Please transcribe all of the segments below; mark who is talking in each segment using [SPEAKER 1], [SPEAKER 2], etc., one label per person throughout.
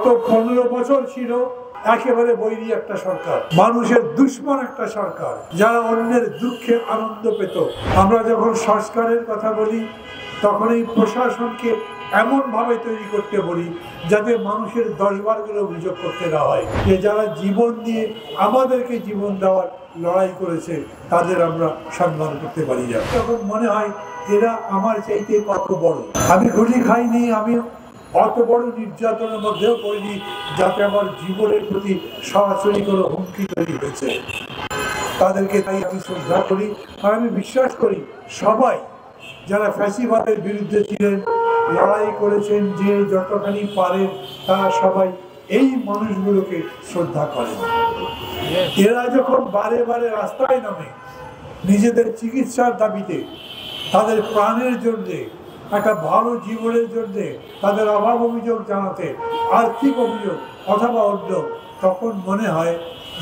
[SPEAKER 1] গত 15 বছর ছিল একেবারে বৈরী একটা সরকার, মানুষের দুশ্মন একটা সরকার, যারা অন্যের দুঃখে আনন্দ পেত। আমরা যখন সংস্কারের কথা বলি তখন এই প্রশাসনকে এমন ভাবে তৈরি করতে বলি যাতে মানুষের 10 বার করে অভিযোগ করতে না হয় যে যারা জীবন দিয়ে আমাদেরকে জীবন দেওয়ার লড়াই করেছে তাদের আমরা সম্মান করতে পারি না। তখন মনে হয় এরা আমার চাইতে কত বড়, আমি গুলি খাইনি, আমি অত বড় নির্যাতনের মধ্যেও পড়িনি যাতে আমার জীবনের প্রতি সরাসরি কোনো হুমকি তৈরি হয়েছে। তাদেরকে তাই আমি শ্রদ্ধা করি আর আমি বিশ্বাস করি সবাই যারা ফ্যাসিবাদের বিরুদ্ধে ছিলেন, লড়াই করেছেন, যে যতখানি পারেন তারা সবাই এই মানুষগুলোকে শ্রদ্ধা করেন। এরা যখন বারে বারে রাস্তায় নামে নিজেদের চিকিৎসার দাবিতে, তাদের প্রাণের জন্যে, একটা ভালো জীবনের জন্যে, তাদের অভাব অভিযোগ জানাতে, আর্থিক অভিযোগ অথবা অন্য, তখন মনে হয়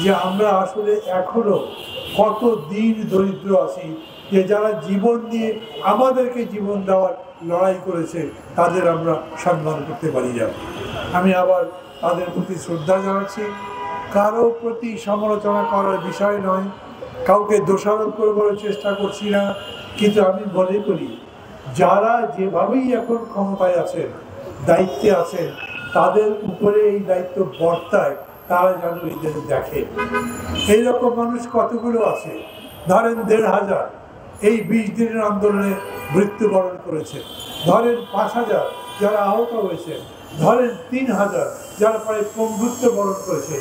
[SPEAKER 1] যে আমরা আসলে এখনো কত দিন দরিদ্র আছি যে যারা জীবন দিয়ে আমাদেরকে জীবন দেওয়ার লড়াই করেছে তাদের আমরা সম্মান করতে পারি না। আমি আবার তাদের প্রতি শ্রদ্ধা জানাচ্ছি। কারো প্রতি সমালোচনা করার বিষয় নয়, কাউকে দোষারোপ করবার চেষ্টা করছি না, কিন্তু আমি মনে করি যারা যেভাবেই এখন ক্ষমতায় আছেন, দায়িত্বে আছেন, তাদের উপরে এই দায়িত্ব বর্তায় তারা যেন এদের দেখে। এইরকম মানুষ কতগুলো আছে, ধরেন 1500 এই 20 দিনের আন্দোলনে মৃত্যুবরণ করেছে, ধরেন 5000 যারা আহত হয়েছে, ধরেন 3000 যারা প্রায় পঙ্গুত্ব বরণ করেছে।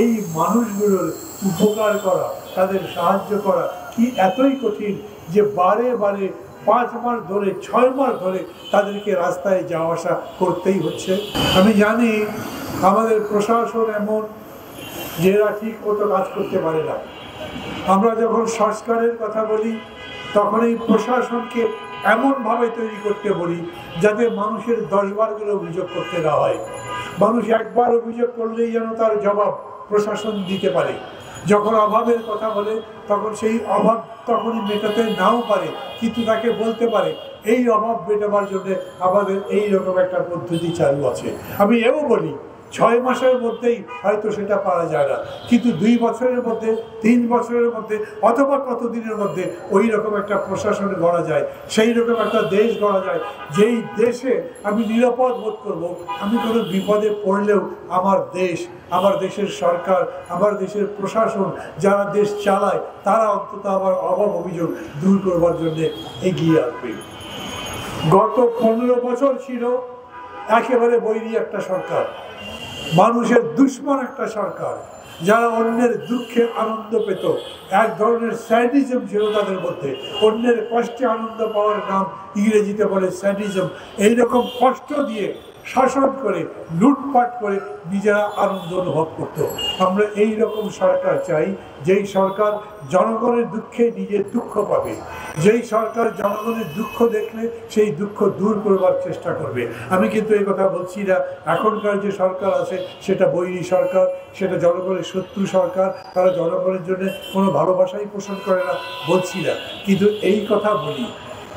[SPEAKER 1] এই মানুষগুলোর উপকার করা, তাদের সাহায্য করা কি এতই কঠিন যে বারে বারে 5 মাস ধরে 6 মাস ধরে তাদেরকে রাস্তায় যাওয়া আসা করতেই হচ্ছে? আমি জানি আমাদের প্রশাসন এমন যে এরা ঠিক মতো কাজ করতে পারে না। আমরা যখন সংস্কারের কথা বলি তখন এই প্রশাসনকে এমনভাবে তৈরি করতে বলি যাতে মানুষের 10 বার করে অভিযোগ করতে না হয়। মানুষ একবার অভিযোগ করলেই যেন তার জবাব প্রশাসন দিতে পারে। যখন অভাবের কথা বলে তখন সেই অভাব তখনই মেটাতে নাও পারে, কিন্তু তাকে বলতে পারে এই অভাব মেটাবার জন্য আমাদের এই রকম একটা পদ্ধতি চালু আছে। আমি এও বলি 6 মাসের মধ্যেই হয়তো সেটা পারা যায় না, কিন্তু 2 বছরের মধ্যে, 3 বছরের মধ্যে, অথবা কতদিনের মধ্যে ওই রকম একটা প্রশাসন গড়া যায়, সেই রকম একটা দেশ গড়া যায় যেই দেশে আমি নিরাপদ বোধ করব। আমি কোনো বিপদে পড়লেও আমার দেশ, আমার দেশের সরকার, আমার দেশের প্রশাসন, যারা দেশ চালায় তারা অন্তত আমার অভাব অভিযোগ দূর করবার জন্য এগিয়ে আসবে। গত 15 বছর ছিল একেবারে বৈরী একটা সরকার, মানুষের দুশ্মন একটা সরকার, যারা অন্যের দুঃখে আনন্দ পেত। এক ধরনের স্যাডিজম ছিল তাদের মধ্যে, অন্যের কষ্টে আনন্দ পাওয়ার নাম ইংরেজিতে বলে স্যাডিজম। এইরকম কষ্ট দিয়ে শাসন করে, লুটপাট করে নিজেরা আনন্দ অনুভব করত। আমরা এই রকম সরকার চাই, যেই সরকার জনগণের দুঃখে নিজের দুঃখ পাবে, যেই সরকার জনগণের দুঃখ দেখলে সেই দুঃখ দূর করবার চেষ্টা করবে। আমি কিন্তু এই কথা বলছি না এখনকার যে সরকার আছে সেটা বৈরী সরকার, সেটা জনগণের শত্রু সরকার, তারা জনগণের জন্য কোনো ভালোবাসাই পোষণ করে না, বলছি না। কিন্তু এই কথা বলি,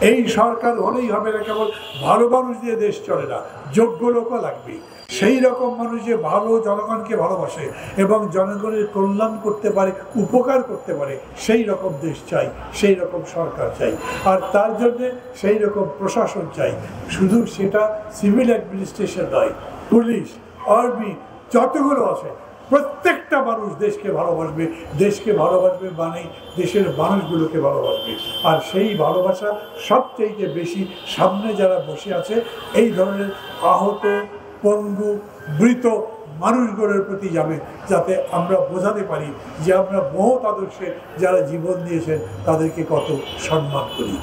[SPEAKER 1] এই সরকার হলেই হবে না, কেবল ভালো মানুষ দিয়ে দেশ চলে না, যোগ্য লোকও লাগবে। সেই রকম মানুষ যে ভালো, জনগণকে ভালোবাসে এবং জনগণের কল্যাণ করতে পারে, উপকার করতে পারে, সেই রকম দেশ চাই, সেই রকম সরকার চাই। আর তার জন্যে সেই রকম প্রশাসন চাই। শুধু সেটা সিভিল অ্যাডমিনিস্ট্রেশন নয়, পুলিশ, আর্মি, যতগুলো আছে প্রত্যেকটা মানুষ দেশকে ভালোবাসবে। দেশকে ভালোবাসবে মানেই দেশের মানুষগুলোকে ভালোবাসবে। আর সেই ভালোবাসা সবচেয়ে বেশি সামনে যারা বসে আছে এই ধরনের আহত, পঙ্গু, মৃত মানুষগুলোর প্রতি যাবে, যাতে আমরা বোঝাতে পারি যে আমরা মহৎ আদর্শে যারা জীবন দিয়েছেন তাদেরকে কত সম্মান করি।